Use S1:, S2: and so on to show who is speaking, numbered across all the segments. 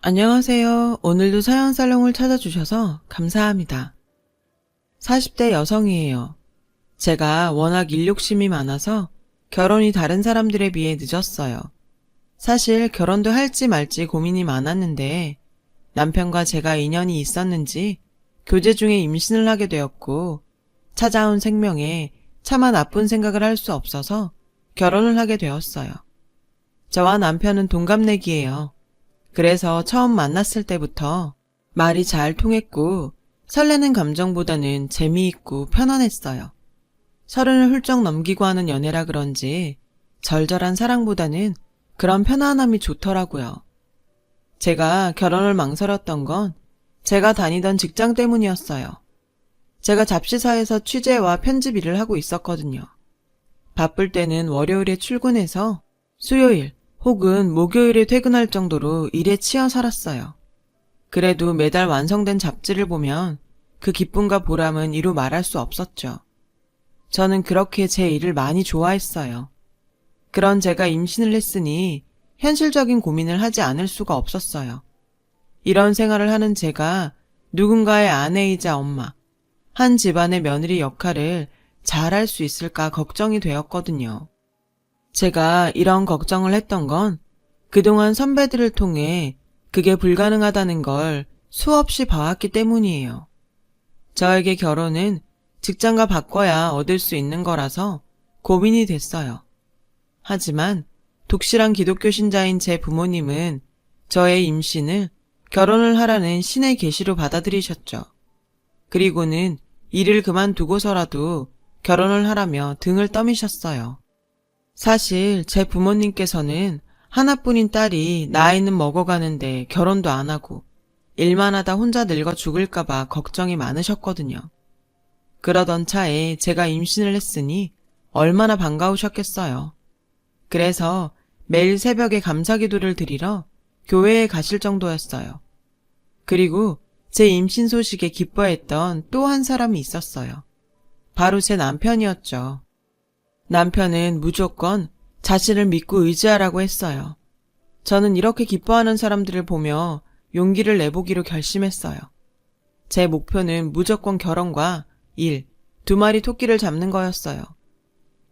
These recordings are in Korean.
S1: 안녕하세요. 오늘도 사연 살롱을 찾아주셔서 감사합니다. 40대 여성이에요. 제가 워낙 일 욕심이 많아서 결혼이 다른 사람들에 비해 늦었어요. 사실 결혼도 할지 말지 고민이 많았는데 남편과 제가 인연이 있었는지 교제 중에 임신을 하게 되었고 찾아온 생명에 차마 나쁜 생각을 할 수 없어서 결혼을 하게 되었어요. 저와 남편은 동갑내기예요. 그래서 처음 만났을 때부터 말이 잘 통했고 설레는 감정보다는 재미있고 편안했어요. 30을 훌쩍 넘기고 하는 연애라 그런지 절절한 사랑보다는 그런 편안함이 좋더라고요. 제가 결혼을 망설였던 건 제가 다니던 직장 때문이었어요. 제가 잡지사에서 취재와 편집 일을 하고 있었거든요. 바쁠 때는 월요일에 출근해서 수요일 혹은 목요일에 퇴근할 정도로 일에 치여 살았어요. 그래도 매달 완성된 잡지를 보면 그 기쁨과 보람은 이루 말할 수 없었죠. 저는 그렇게 제 일을 많이 좋아했어요. 그런 제가 임신을 했으니 현실적인 고민을 하지 않을 수가 없었어요. 이런 생활을 하는 제가 누군가의 아내이자 엄마, 한 집안의 며느리 역할을 잘 할 수 있을까 걱정이 되었거든요. 제가 이런 걱정을 했던 건 그동안 선배들을 통해 그게 불가능하다는 걸 수없이 봐왔기 때문이에요. 저에게 결혼은 직장과 바꿔야 얻을 수 있는 거라서 고민이 됐어요. 하지만 독실한 기독교 신자인 제 부모님은 저의 임신을 결혼을 하라는 신의 계시로 받아들이셨죠. 그리고는 일을 그만두고서라도 결혼을 하라며 등을 떠미셨어요. 사실 제 부모님께서는 하나뿐인 딸이 나이는 먹어가는데 결혼도 안 하고 일만 하다 혼자 늙어 죽을까봐 걱정이 많으셨거든요. 그러던 차에 제가 임신을 했으니 얼마나 반가우셨겠어요. 그래서 매일 새벽에 감사기도를 드리러 교회에 가실 정도였어요. 그리고 제 임신 소식에 기뻐했던 또 한 사람이 있었어요. 바로 제 남편이었죠. 남편은 무조건 자신을 믿고 의지하라고 했어요. 저는 이렇게 기뻐하는 사람들을 보며 용기를 내보기로 결심했어요. 제 목표는 무조건 결혼과 일, 두 마리 토끼를 잡는 거였어요.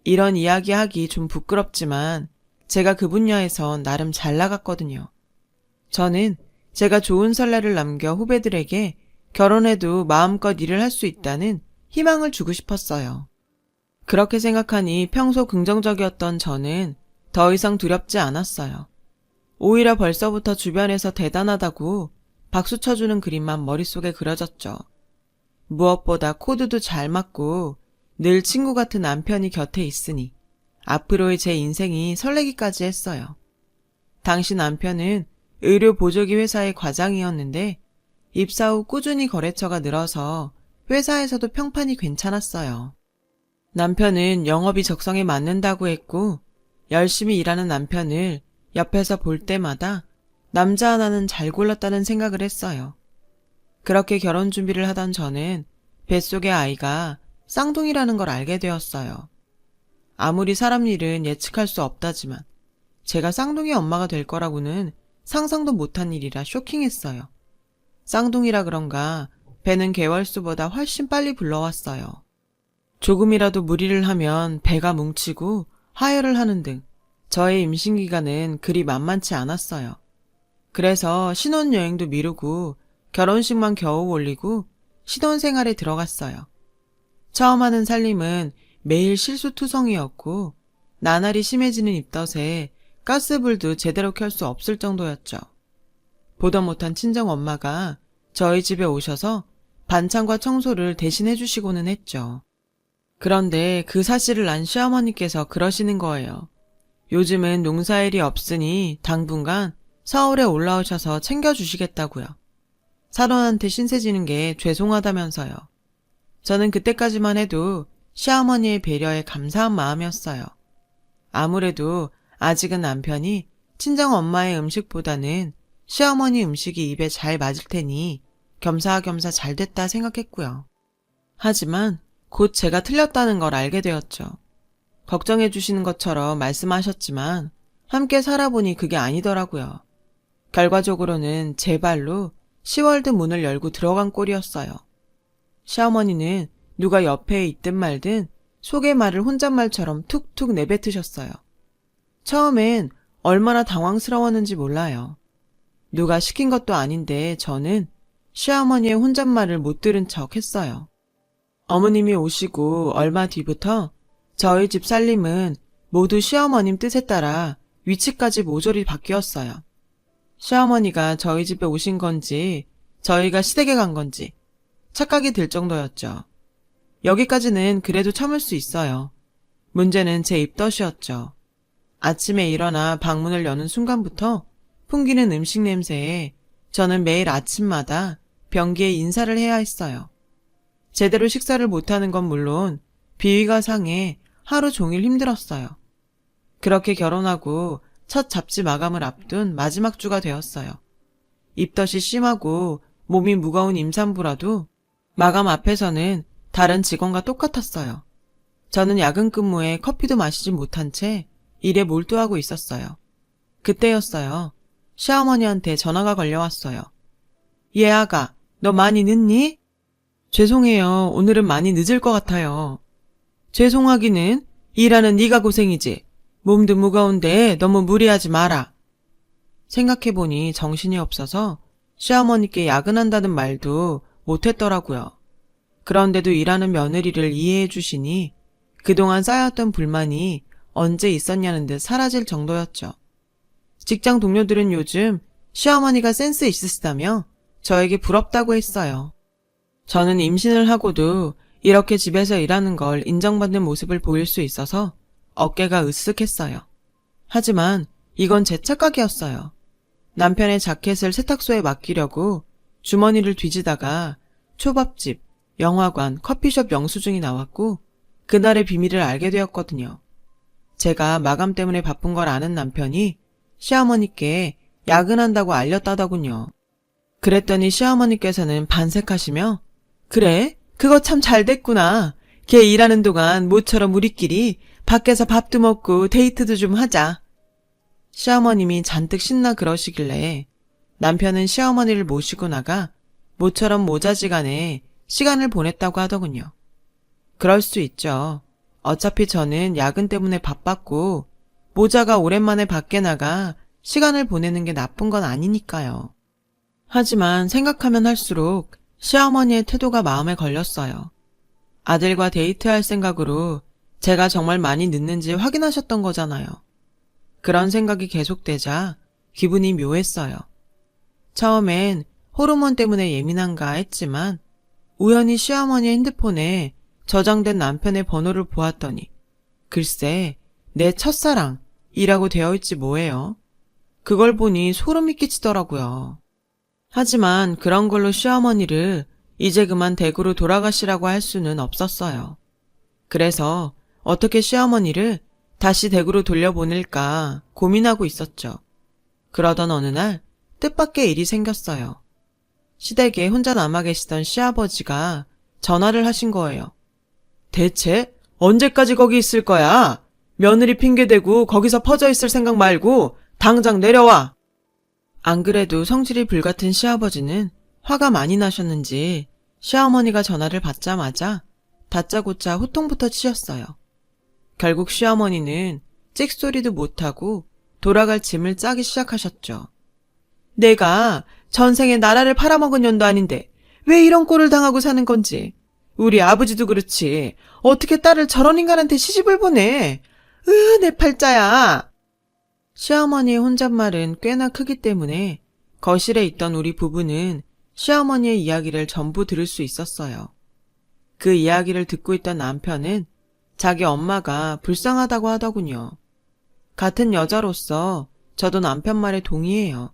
S1: 이런 이야기하기 좀 부끄럽지만 제가 그 분야에서 나름 잘 나갔거든요. 저는 제가 좋은 선례를 남겨 후배들에게 결혼해도 마음껏 일을 할 수 있다는 희망을 주고 싶었어요. 그렇게 생각하니 평소 긍정적이었던 저는 더 이상 두렵지 않았어요. 오히려 벌써부터 주변에서 대단하다고 박수 쳐주는 그림만 머릿속에 그려졌죠. 무엇보다 코드도 잘 맞고 늘 친구 같은 남편이 곁에 있으니 앞으로의 제 인생이 설레기까지 했어요. 당시 남편은 의료 보조기 회사의 과장이었는데 입사 후 꾸준히 거래처가 늘어서 회사에서도 평판이 괜찮았어요. 남편은 영업이 적성에 맞는다고 했고 열심히 일하는 남편을 옆에서 볼 때마다 남자 하나는 잘 골랐다는 생각을 했어요. 그렇게 결혼 준비를 하던 저는 뱃속의 아이가 쌍둥이라는 걸 알게 되었어요. 아무리 사람 일은 예측할 수 없다지만 제가 쌍둥이 엄마가 될 거라고는 상상도 못한 일이라 쇼킹했어요. 쌍둥이라 그런가 배는 개월수보다 훨씬 빨리 불러왔어요. 조금이라도 무리를 하면 배가 뭉치고 하혈을 하는 등 저의 임신기간은 그리 만만치 않았어요. 그래서 신혼여행도 미루고 결혼식만 겨우 올리고 신혼생활에 들어갔어요. 처음 하는 살림은 매일 실수투성이었고 나날이 심해지는 입덧에 가스불도 제대로 켤 수 없을 정도였죠. 보다 못한 친정엄마가 저희 집에 오셔서 반찬과 청소를 대신 해주시고는 했죠. 그런데 그 사실을 안 시어머니께서 그러시는 거예요. 요즘은 농사일이 없으니 당분간 서울에 올라오셔서 챙겨주시겠다고요. 사돈한테 신세 지는 게 죄송하다면서요. 저는 그때까지만 해도 시어머니의 배려에 감사한 마음이었어요. 아무래도 아직은 남편이 친정엄마의 음식보다는 시어머니 음식이 입에 잘 맞을 테니 겸사겸사 잘 됐다 생각했고요. 하지만 곧 제가 틀렸다는 걸 알게 되었죠. 걱정해 주시는 것처럼 말씀하셨지만 함께 살아보니 그게 아니더라고요. 결과적으로는 제 발로 시월드 문을 열고 들어간 꼴이었어요. 시어머니는 누가 옆에 있든 말든 속의 말을 혼잣말처럼 툭툭 내뱉으셨어요. 처음엔 얼마나 당황스러웠는지 몰라요. 누가 시킨 것도 아닌데 저는 시어머니의 혼잣말을 못 들은 척 했어요. 어머님이 오시고 얼마 뒤부터 저희 집 살림은 모두 시어머님 뜻에 따라 위치까지 모조리 바뀌었어요. 시어머니가 저희 집에 오신 건지 저희가 시댁에 간 건지 착각이 들 정도였죠. 여기까지는 그래도 참을 수 있어요. 문제는 제 입덧이었죠. 아침에 일어나 방문을 여는 순간부터 풍기는 음식 냄새에 저는 매일 아침마다 변기에 인사를 해야 했어요. 제대로 식사를 못하는 건 물론 비위가 상해 하루 종일 힘들었어요. 그렇게 결혼하고 첫 잡지 마감을 앞둔 마지막 주가 되었어요. 입덧이 심하고 몸이 무거운 임산부라도 마감 앞에서는 다른 직원과 똑같았어요. 저는 야근 근무에 커피도 마시지 못한 채 일에 몰두하고 있었어요. 그때였어요. 시어머니한테 전화가 걸려왔어요. 얘 아가, 너 많이 늦니? 죄송해요. 오늘은 많이 늦을 것 같아요. 죄송하기는 일하는 네가 고생이지. 몸도 무거운데 너무 무리하지 마라. 생각해보니 정신이 없어서 시어머니께 야근한다는 말도 못했더라고요. 그런데도 일하는 며느리를 이해해 주시니 그동안 쌓였던 불만이 언제 있었냐는 듯 사라질 정도였죠. 직장 동료들은 요즘 시어머니가 센스 있으시다며 저에게 부럽다고 했어요. 저는 임신을 하고도 이렇게 집에서 일하는 걸 인정받는 모습을 보일 수 있어서 어깨가 으쓱했어요. 하지만 이건 제 착각이었어요. 남편의 자켓을 세탁소에 맡기려고 주머니를 뒤지다가 초밥집, 영화관, 커피숍 영수증이 나왔고 그날의 비밀을 알게 되었거든요. 제가 마감 때문에 바쁜 걸 아는 남편이 시어머니께 야근한다고 알렸다더군요. 그랬더니 시어머니께서는 반색하시며 그래? 그거 참 잘 됐구나. 걔 일하는 동안 모처럼 우리끼리 밖에서 밥도 먹고 데이트도 좀 하자. 시어머님이 잔뜩 신나 그러시길래 남편은 시어머니를 모시고 나가 모처럼 모자지간에 시간을 보냈다고 하더군요. 그럴 수 있죠. 어차피 저는 야근 때문에 바빴고 모자가 오랜만에 밖에 나가 시간을 보내는 게 나쁜 건 아니니까요. 하지만 생각하면 할수록 시어머니의 태도가 마음에 걸렸어요. 아들과 데이트할 생각으로 제가 정말 많이 늦는지 확인하셨던 거잖아요. 그런 생각이 계속되자 기분이 묘했어요. 처음엔 호르몬 때문에 예민한가 했지만 우연히 시어머니 핸드폰에 저장된 남편의 번호를 보았더니 글쎄 내 첫사랑이라고 되어 있지 뭐예요. 그걸 보니 소름이 끼치더라고요. 하지만 그런 걸로 시어머니를 이제 그만 댁으로 돌아가시라고 할 수는 없었어요. 그래서 어떻게 시어머니를 다시 댁으로 돌려보낼까 고민하고 있었죠. 그러던 어느 날 뜻밖의 일이 생겼어요. 시댁에 혼자 남아 계시던 시아버지가 전화를 하신 거예요. 대체 언제까지 거기 있을 거야? 며느리 핑계대고 거기서 퍼져 있을 생각 말고 당장 내려와. 안 그래도 성질이 불같은 시아버지는 화가 많이 나셨는지 시어머니가 전화를 받자마자 다짜고짜 호통부터 치셨어요. 결국 시어머니는 찍소리도 못하고 돌아갈 짐을 짜기 시작하셨죠. 내가 전생에 나라를 팔아먹은 년도 아닌데 왜 이런 꼴을 당하고 사는 건지. 우리 아버지도 그렇지. 어떻게 딸을 저런 인간한테 시집을 보내. 내 팔자야. 시어머니의 혼잣말은 꽤나 크기 때문에 거실에 있던 우리 부부는 시어머니의 이야기를 전부 들을 수 있었어요. 그 이야기를 듣고 있던 남편은 자기 엄마가 불쌍하다고 하더군요. 같은 여자로서 저도 남편 말에 동의해요.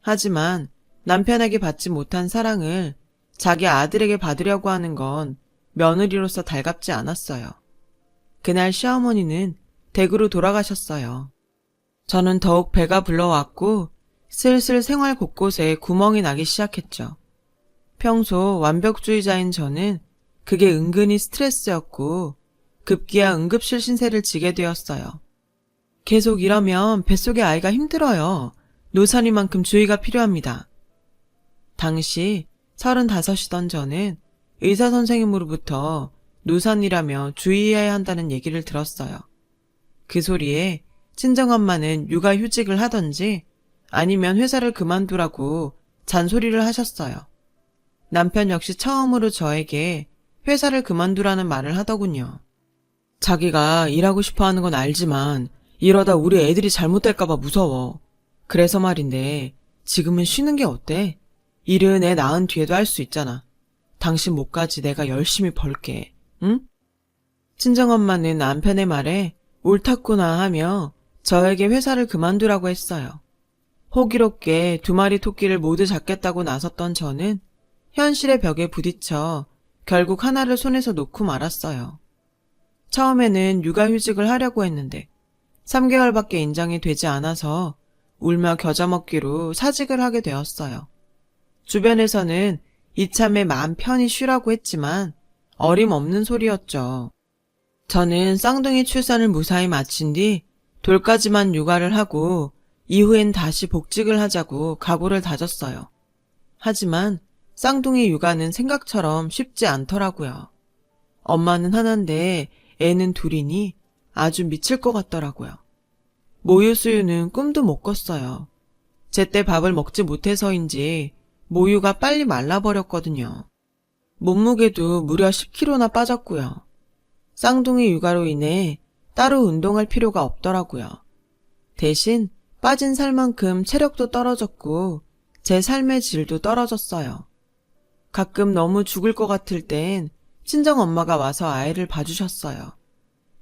S1: 하지만 남편에게 받지 못한 사랑을 자기 아들에게 받으려고 하는 건 며느리로서 달갑지 않았어요. 그날 시어머니는 댁으로 돌아가셨어요. 저는 더욱 배가 불러왔고 슬슬 생활 곳곳에 구멍이 나기 시작했죠. 평소 완벽주의자인 저는 그게 은근히 스트레스였고 급기야 응급실 신세를 지게 되었어요. 계속 이러면 뱃속의 아이가 힘들어요. 노산이만큼 주의가 필요합니다. 당시 35이던 저는 의사 선생님으로부터 노산이라며 주의해야 한다는 얘기를 들었어요. 그 소리에 친정엄마는 육아휴직을 하던지 아니면 회사를 그만두라고 잔소리를 하셨어요. 남편 역시 처음으로 저에게 회사를 그만두라는 말을 하더군요. 자기가 일하고 싶어 하는 건 알지만 이러다 우리 애들이 잘못될까봐 무서워. 그래서 말인데 지금은 쉬는 게 어때? 일은 애 낳은 뒤에도 할 수 있잖아. 당신 몫까지 내가 열심히 벌게. 응? 친정엄마는 남편의 말에 옳았구나 하며 저에게 회사를 그만두라고 했어요. 호기롭게 2마리 토끼를 모두 잡겠다고 나섰던 저는 현실의 벽에 부딪혀 결국 하나를 손에서 놓고 말았어요. 처음에는 육아휴직을 하려고 했는데 3개월밖에 인정이 되지 않아서 울며 겨자 먹기로 사직을 하게 되었어요. 주변에서는 이참에 마음 편히 쉬라고 했지만 어림없는 소리였죠. 저는 쌍둥이 출산을 무사히 마친 뒤 돌까지만 육아를 하고 이후엔 다시 복직을 하자고 각오를 다졌어요. 하지만 쌍둥이 육아는 생각처럼 쉽지 않더라고요. 엄마는 하나인데 애는 둘이니 아주 미칠 것 같더라고요. 모유수유는 꿈도 못 꿨어요. 제때 밥을 먹지 못해서인지 모유가 빨리 말라버렸거든요. 몸무게도 무려 10kg나 빠졌고요. 쌍둥이 육아로 인해 따로 운동할 필요가 없더라고요. 대신 빠진 살만큼 체력도 떨어졌고 제 삶의 질도 떨어졌어요. 가끔 너무 죽을 것 같을 땐 친정엄마가 와서 아이를 봐주셨어요.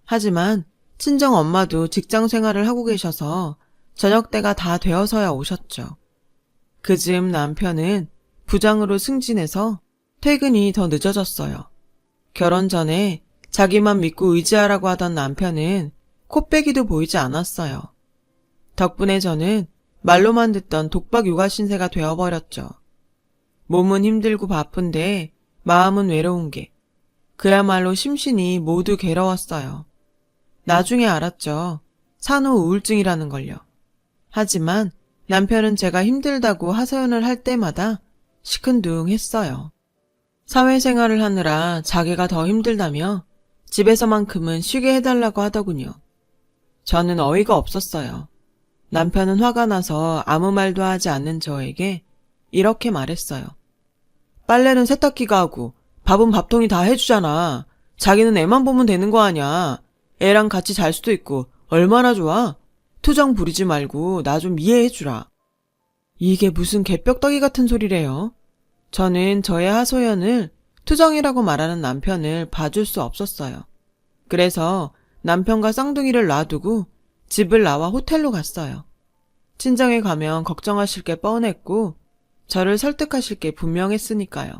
S1: 하지만 친정엄마도 직장 생활을 하고 계셔서 저녁때가 다 되어서야 오셨죠. 그즈음 남편은 부장으로 승진해서 퇴근이 더 늦어졌어요. 결혼 전에 자기만 믿고 의지하라고 하던 남편은 코빼기도 보이지 않았어요. 덕분에 저는 말로만 듣던 독박 육아 신세가 되어버렸죠. 몸은 힘들고 바쁜데 마음은 외로운 게 그야말로 심신이 모두 괴로웠어요. 나중에 알았죠. 산후 우울증이라는 걸요. 하지만 남편은 제가 힘들다고 하소연을 할 때마다 시큰둥했어요. 사회생활을 하느라 자기가 더 힘들다며 집에서만큼은 쉬게 해달라고 하더군요. 저는 어이가 없었어요. 남편은 화가 나서 아무 말도 하지 않는 저에게 이렇게 말했어요. 빨래는 세탁기가 하고 밥은 밥통이 다 해주잖아. 자기는 애만 보면 되는 거 아냐. 애랑 같이 잘 수도 있고 얼마나 좋아. 투정 부리지 말고 나 좀 이해해주라. 이게 무슨 개벽다귀 같은 소리래요. 저는 저의 하소연을 투정이라고 말하는 남편을 봐줄 수 없었어요. 그래서 남편과 쌍둥이를 놔두고 집을 나와 호텔로 갔어요. 친정에 가면 걱정하실 게 뻔했고 저를 설득하실 게 분명했으니까요.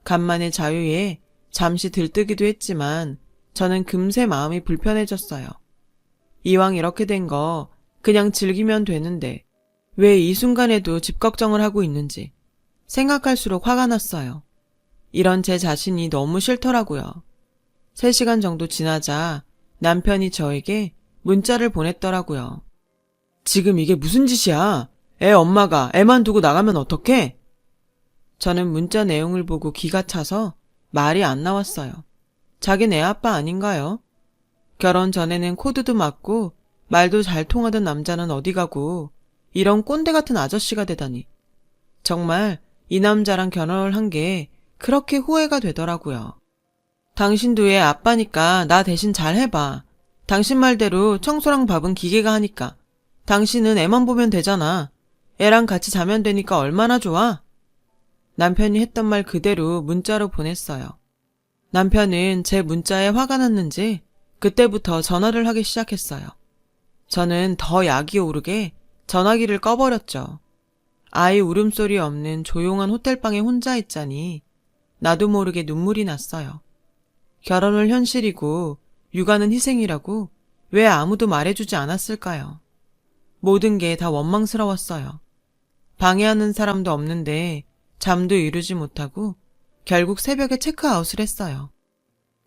S1: 간만에 자유에 잠시 들뜨기도 했지만 저는 금세 마음이 불편해졌어요. 이왕 이렇게 된 거 그냥 즐기면 되는데 왜 이 순간에도 집 걱정을 하고 있는지 생각할수록 화가 났어요. 이런 제 자신이 너무 싫더라고요. 3시간 정도 지나자 남편이 저에게 문자를 보냈더라고요. 지금 이게 무슨 짓이야? 애 엄마가 애만 두고 나가면 어떡해? 저는 문자 내용을 보고 기가 차서 말이 안 나왔어요. 자긴 애 아빠 아닌가요? 결혼 전에는 코드도 맞고 말도 잘 통하던 남자는 어디 가고 이런 꼰대 같은 아저씨가 되다니. 정말 이 남자랑 결혼을 한 게 그렇게 후회가 되더라고요. 당신도 애 아빠니까 나 대신 잘 해봐. 당신 말대로 청소랑 밥은 기계가 하니까. 당신은 애만 보면 되잖아. 애랑 같이 자면 되니까 얼마나 좋아? 남편이 했던 말 그대로 문자로 보냈어요. 남편은 제 문자에 화가 났는지 그때부터 전화를 하기 시작했어요. 저는 더 약이 오르게 전화기를 꺼버렸죠. 아이 울음소리 없는 조용한 호텔방에 혼자 있자니 나도 모르게 눈물이 났어요. 결혼을 현실이고 육아는 희생이라고 왜 아무도 말해주지 않았을까요? 모든 게 다 원망스러웠어요. 방해하는 사람도 없는데 잠도 이루지 못하고 결국 새벽에 체크아웃을 했어요.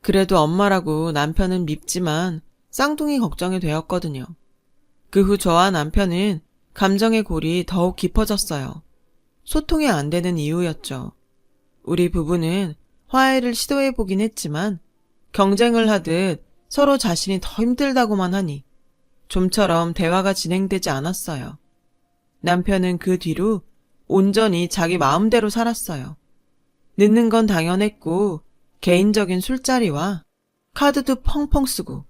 S1: 그래도 엄마라고 남편은 밉지만 쌍둥이 걱정이 되었거든요. 그 후 저와 남편은 감정의 골이 더욱 깊어졌어요. 소통이 안 되는 이유였죠. 우리 부부는 화해를 시도해보긴 했지만 경쟁을 하듯 서로 자신이 더 힘들다고만 하니 좀처럼 대화가 진행되지 않았어요. 남편은 그 뒤로 온전히 자기 마음대로 살았어요. 늦는 건 당연했고 개인적인 술자리와 카드도 펑펑 쓰고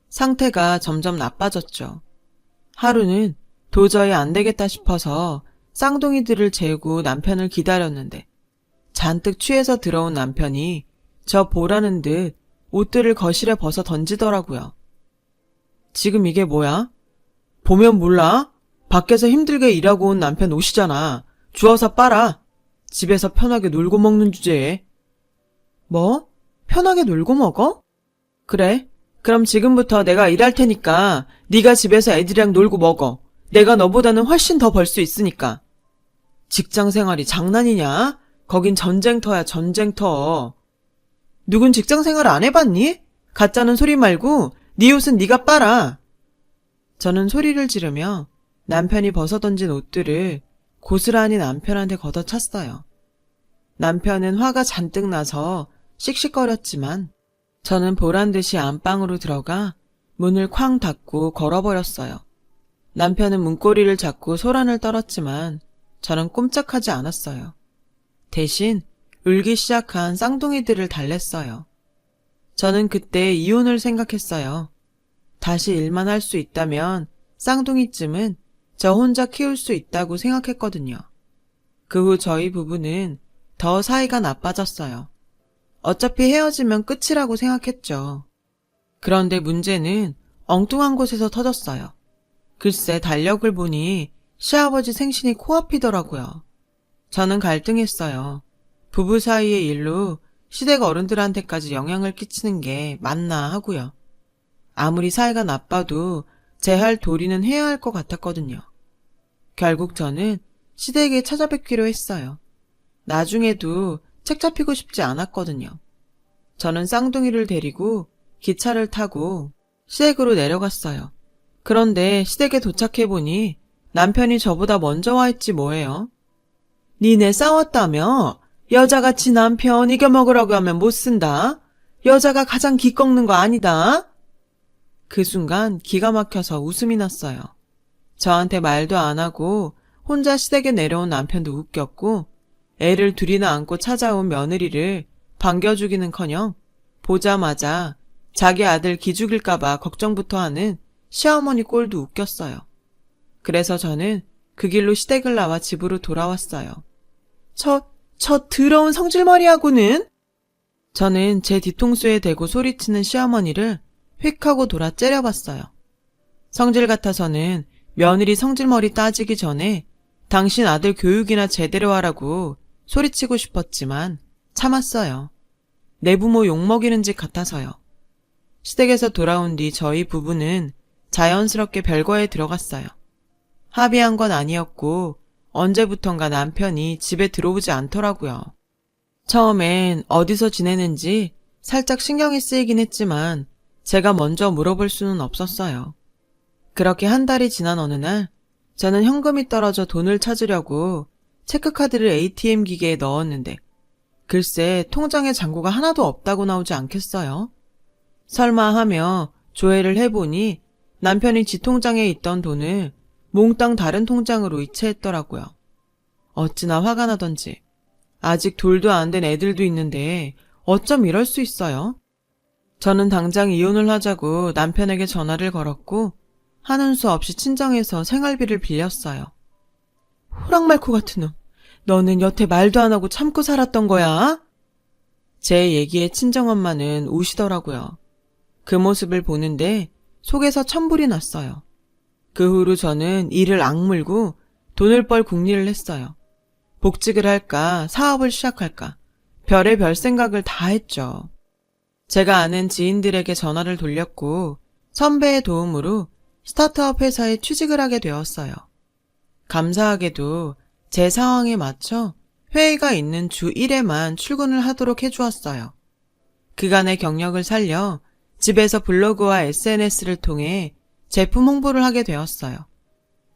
S1: 상태가 점점 나빠졌죠. 하루는 도저히 안 되겠다 싶어서 쌍둥이들을 재우고 남편을 기다렸는데 잔뜩 취해서 들어온 남편이 저 보라는 듯 옷들을 거실에 벗어 던지더라고요. 지금 이게 뭐야? 보면 몰라? 밖에서 힘들게 일하고 온 남편 옷이잖아. 주워서 빨아. 집에서 편하게 놀고 먹는 주제에. 뭐? 편하게 놀고 먹어? 그래. 그럼 지금부터 내가 일할 테니까 네가 집에서 애들이랑 놀고 먹어. 내가 너보다는 훨씬 더 벌 수 있으니까. 직장 생활이 장난이냐? 거긴 전쟁터야, 전쟁터. 누군 직장 생활 안 해봤니? 가짜는 소리 말고 네 옷은 네가 빨아. 저는 소리를 지르며 남편이 벗어던진 옷들을 고스란히 남편한테 걷어찼어요. 남편은 화가 잔뜩 나서 씩씩거렸지만 저는 보란듯이 안방으로 들어가 문을 쾅 닫고 걸어버렸어요. 남편은 문고리를 잡고 소란을 떨었지만 저는 꼼짝하지 않았어요. 대신 울기 시작한 쌍둥이들을 달랬어요. 저는 그때 이혼을 생각했어요. 다시 일만 할 수 있다면 쌍둥이쯤은 저 혼자 키울 수 있다고 생각했거든요. 그 후 저희 부부는 더 사이가 나빠졌어요. 어차피 헤어지면 끝이라고 생각했죠. 그런데 문제는 엉뚱한 곳에서 터졌어요. 글쎄 달력을 보니 시아버지 생신이 코앞이더라고요. 저는 갈등했어요. 부부 사이의 일로 시댁 어른들한테까지 영향을 끼치는 게 맞나 하고요. 아무리 사이가 나빠도 제 할 도리는 해야 할 것 같았거든요. 결국 저는 시댁에 찾아뵙기로 했어요. 나중에도 책 잡히고 싶지 않았거든요. 저는 쌍둥이를 데리고 기차를 타고 시댁으로 내려갔어요. 그런데 시댁에 도착해보니 남편이 저보다 먼저 와 있지 뭐예요. 니네 싸웠다며? 여자같이 남편 이겨먹으라고 하면 못 쓴다. 여자가 가장 기 꺾는 거 아니다. 그 순간 기가 막혀서 웃음이 났어요. 저한테 말도 안 하고 혼자 시댁에 내려온 남편도 웃겼고 애를 둘이나 안고 찾아온 며느리를 반겨주기는커녕 보자마자 자기 아들 기죽일까봐 걱정부터 하는 시어머니 꼴도 웃겼어요. 그래서 저는 그 길로 시댁을 나와 집으로 돌아왔어요. 저 더러운 성질머리하고는? 저는 제 뒤통수에 대고 소리치는 시어머니를 휙 하고 돌아 째려봤어요. 성질 같아서는 며느리 성질머리 따지기 전에 당신 아들 교육이나 제대로 하라고 소리치고 싶었지만 참았어요. 내 부모 욕먹이는 짓 같아서요. 시댁에서 돌아온 뒤 저희 부부는 자연스럽게 별거에 들어갔어요. 합의한 건 아니었고 언제부턴가 남편이 집에 들어오지 않더라고요. 처음엔 어디서 지내는지 살짝 신경이 쓰이긴 했지만 제가 먼저 물어볼 수는 없었어요. 그렇게 한 달이 지난 어느 날 저는 현금이 떨어져 돈을 찾으려고 체크카드를 ATM 기계에 넣었는데 글쎄 통장에 잔고가 하나도 없다고 나오지 않겠어요? 설마 하며 조회를 해보니 남편이 지 통장에 있던 돈을 몽땅 다른 통장으로 이체했더라고요. 어찌나 화가 나던지. 아직 돌도 안 된 애들도 있는데 어쩜 이럴 수 있어요? 저는 당장 이혼을 하자고 남편에게 전화를 걸었고 하는 수 없이 친정에서 생활비를 빌렸어요. 호랑말코 같은 놈. 너는 여태 말도 안 하고 참고 살았던 거야? 제 얘기에 친정엄마는 우시더라고요. 그 모습을 보는데 속에서 천불이 났어요. 그 후로 저는 이를 악물고 돈을 벌 궁리를 했어요. 복직을 할까 사업을 시작할까 별의별 생각을 다 했죠. 제가 아는 지인들에게 전화를 돌렸고 선배의 도움으로 스타트업 회사에 취직을 하게 되었어요. 감사하게도 제 상황에 맞춰 회의가 있는 주 1회만 출근을 하도록 해주었어요. 그간의 경력을 살려 집에서 블로그와 SNS를 통해 제품 홍보를 하게 되었어요.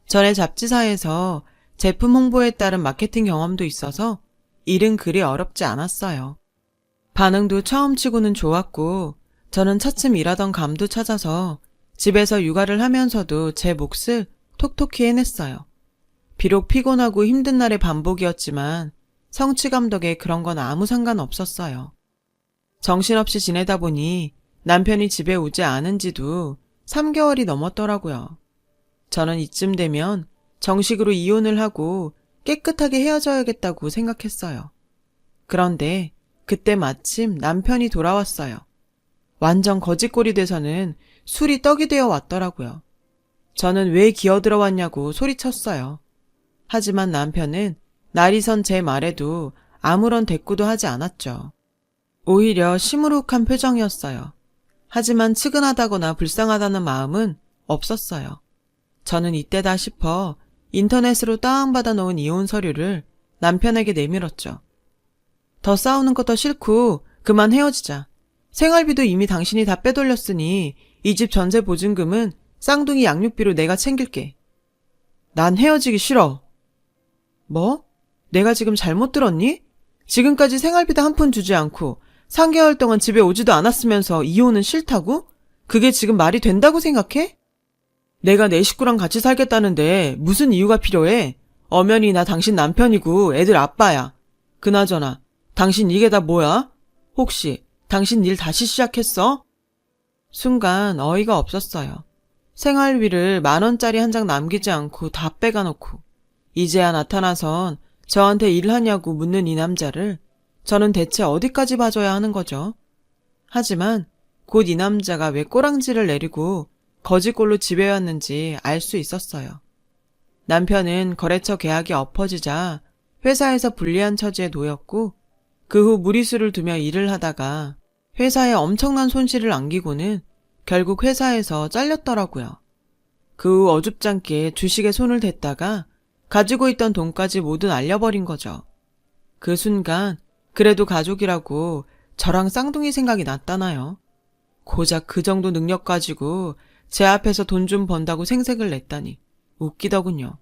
S1: 전에 잡지사에서 제품 홍보에 따른 마케팅 경험도 있어서 일은 그리 어렵지 않았어요. 반응도 처음 치고는 좋았고 저는 차츰 일하던 감도 찾아서 집에서 육아를 하면서도 제 몫을 톡톡히 해냈어요. 비록 피곤하고 힘든 날의 반복이었지만 성취감 덕에 그런 건 아무 상관없었어요. 정신없이 지내다 보니 남편이 집에 오지 않은 지도 3개월이 넘었더라고요. 저는 이쯤 되면 정식으로 이혼을 하고 깨끗하게 헤어져야겠다고 생각했어요. 그런데 그때 마침 남편이 돌아왔어요. 완전 거짓골이 돼서는 술이 떡이 되어 왔더라고요. 저는 왜 기어들어왔냐고 소리쳤어요. 하지만 남편은 날이 선 제 말에도 아무런 대꾸도 하지 않았죠. 오히려 시무룩한 표정이었어요. 하지만 측은하다거나 불쌍하다는 마음은 없었어요. 저는 이때다 싶어 인터넷으로 다운받아 놓은 이혼 서류를 남편에게 내밀었죠. 더 싸우는 것도 싫고 그만 헤어지자. 생활비도 이미 당신이 다 빼돌렸으니 이 집 전세 보증금은 쌍둥이 양육비로 내가 챙길게. 난 헤어지기 싫어. 뭐? 내가 지금 잘못 들었니? 지금까지 생활비도 한 푼 주지 않고 3개월 동안 집에 오지도 않았으면서 이혼은 싫다고? 그게 지금 말이 된다고 생각해? 내가 내 식구랑 같이 살겠다는데 무슨 이유가 필요해? 엄연히 나 당신 남편이고 애들 아빠야. 그나저나 당신 이게 다 뭐야? 혹시 당신 일 다시 시작했어? 순간 어이가 없었어요. 생활비를 10,000원짜리 한 장 남기지 않고 다 빼가놓고 이제야 나타나선 저한테 일하냐고 묻는 이 남자를 저는 대체 어디까지 봐줘야 하는 거죠? 하지만 곧 이 남자가 왜 꼬랑지를 내리고 거짓골로 집에 왔는지 알 수 있었어요. 남편은 거래처 계약이 엎어지자 회사에서 불리한 처지에 놓였고 그 후 무리수를 두며 일을 하다가 회사에 엄청난 손실을 안기고는 결국 회사에서 잘렸더라고요. 그 후 어줍잖게 주식에 손을 댔다가 가지고 있던 돈까지 모두 날려버린 거죠. 그 순간 그래도 가족이라고 저랑 쌍둥이 생각이 났다나요? 고작 그 정도 능력 가지고 제 앞에서 돈 좀 번다고 생색을 냈다니 웃기더군요.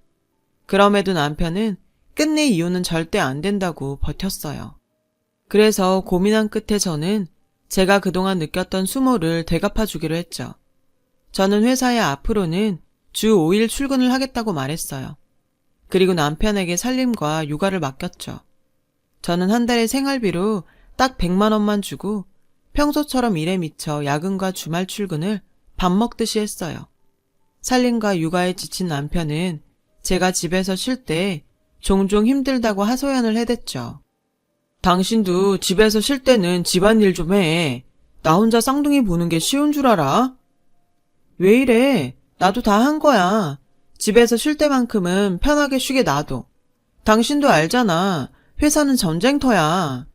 S1: 그럼에도 남편은 끝내 이혼은 절대 안 된다고 버텼어요. 그래서 고민한 끝에 저는 제가 그동안 느꼈던 수모를 되갚아 주기로 했죠. 저는 회사에 앞으로는 주 5일 출근을 하겠다고 말했어요. 그리고 남편에게 살림과 육아를 맡겼죠. 저는 한 달에 생활비로 딱 100만 원만 주고 평소처럼 일에 미쳐 야근과 주말 출근을 밥 먹듯이 했어요. 살림과 육아에 지친 남편은 제가 집에서 쉴 때 종종 힘들다고 하소연을 해댔죠. 당신도 집에서 쉴 때는 집안일 좀 해. 나 혼자 쌍둥이 보는 게 쉬운 줄 알아? 왜 이래? 나도 다 한 거야. 집에서 쉴 때만큼은 편하게 쉬게 놔둬. 당신도 알잖아. 회사는 전쟁터야.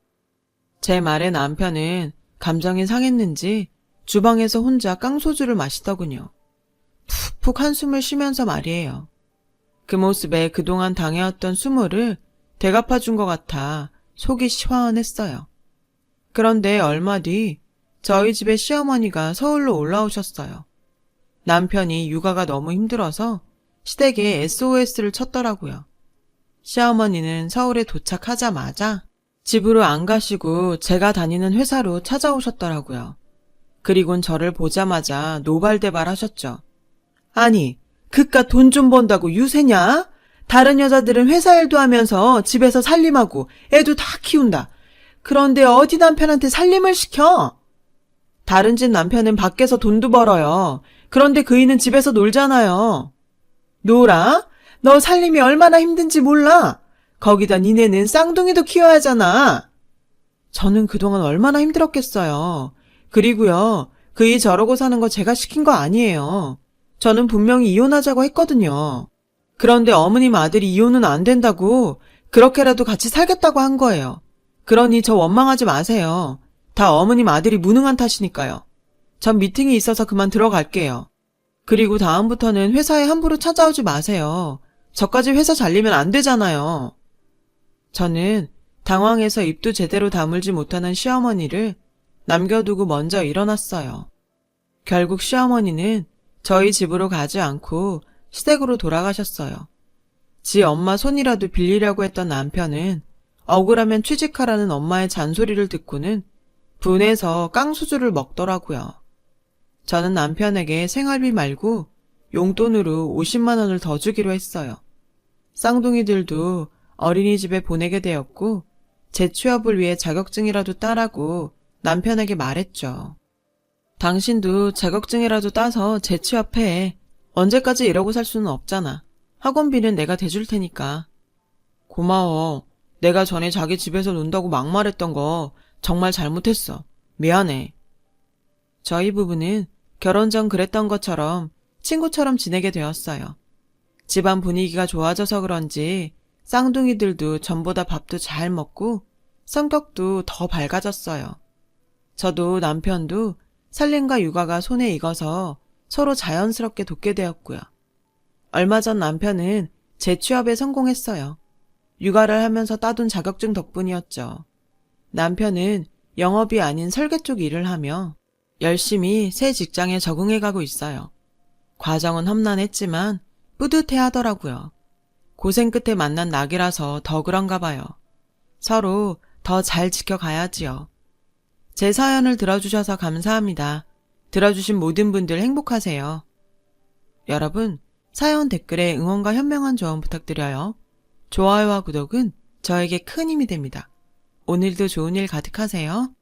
S1: 제 말에 남편은 감정이 상했는지 주방에서 혼자 깡소주를 마시더군요. 푹푹 한숨을 쉬면서 말이에요. 그 모습에 그동안 당해왔던 수모를 되갚아준 것 같아 속이 시원했어요. 그런데 얼마 뒤 저희 집에 시어머니가 서울로 올라오셨어요. 남편이 육아가 너무 힘들어서 시댁에 SOS를 쳤더라고요. 시어머니는 서울에 도착하자마자 집으로 안 가시고 제가 다니는 회사로 찾아오셨더라고요. 그리곤 저를 보자마자 노발대발 하셨죠. 아니, 그깟 돈 좀 번다고 유세냐? 다른 여자들은 회사 일도 하면서 집에서 살림하고 애도 다 키운다. 그런데 어디 남편한테 살림을 시켜? 다른 집 남편은 밖에서 돈도 벌어요. 그런데 그이는 집에서 놀잖아요. 놀아? 너 살림이 얼마나 힘든지 몰라? 거기다 니네는 쌍둥이도 키워야 하잖아. 저는 그동안 얼마나 힘들었겠어요. 그리고요, 그이 저러고 사는 거 제가 시킨 거 아니에요. 저는 분명히 이혼하자고 했거든요. 그런데 어머님 아들이 이혼은 안 된다고 그렇게라도 같이 살겠다고 한 거예요. 그러니 저 원망하지 마세요. 다 어머님 아들이 무능한 탓이니까요. 전 미팅이 있어서 그만 들어갈게요. 그리고 다음부터는 회사에 함부로 찾아오지 마세요. 저까지 회사 잘리면 안 되잖아요. 저는 당황해서 입도 제대로 다물지 못하는 시어머니를 남겨두고 먼저 일어났어요. 결국 시어머니는 저희 집으로 가지 않고 시댁으로 돌아가셨어요. 지 엄마 손이라도 빌리려고 했던 남편은 억울하면 취직하라는 엄마의 잔소리를 듣고는 분해서 깡수주를 먹더라고요. 저는 남편에게 생활비 말고 용돈으로 50만 원을 더 주기로 했어요. 쌍둥이들도 어린이집에 보내게 되었고 재취업을 위해 자격증이라도 따라고 남편에게 말했죠. 당신도 자격증이라도 따서 재취업해. 언제까지 이러고 살 수는 없잖아. 학원비는 내가 대줄 테니까. 고마워. 내가 전에 자기 집에서 논다고 막말했던 거 정말 잘못했어. 미안해. 저희 부부는 결혼 전 그랬던 것처럼 친구처럼 지내게 되었어요. 집안 분위기가 좋아져서 그런지 쌍둥이들도 전보다 밥도 잘 먹고 성격도 더 밝아졌어요. 저도 남편도 살림과 육아가 손에 익어서 서로 자연스럽게 돕게 되었고요. 얼마 전 남편은 재취업에 성공했어요. 육아를 하면서 따둔 자격증 덕분이었죠. 남편은 영업이 아닌 설계 쪽 일을 하며 열심히 새 직장에 적응해가고 있어요. 과정은 험난했지만 뿌듯해 하더라고요. 고생 끝에 만난 낙이라서 더 그런가 봐요. 서로 더 잘 지켜가야지요. 제 사연을 들어주셔서 감사합니다. 들어주신 모든 분들 행복하세요. 여러분, 사연 댓글에 응원과 현명한 조언 부탁드려요. 좋아요와 구독은 저에게 큰 힘이 됩니다. 오늘도 좋은 일 가득하세요.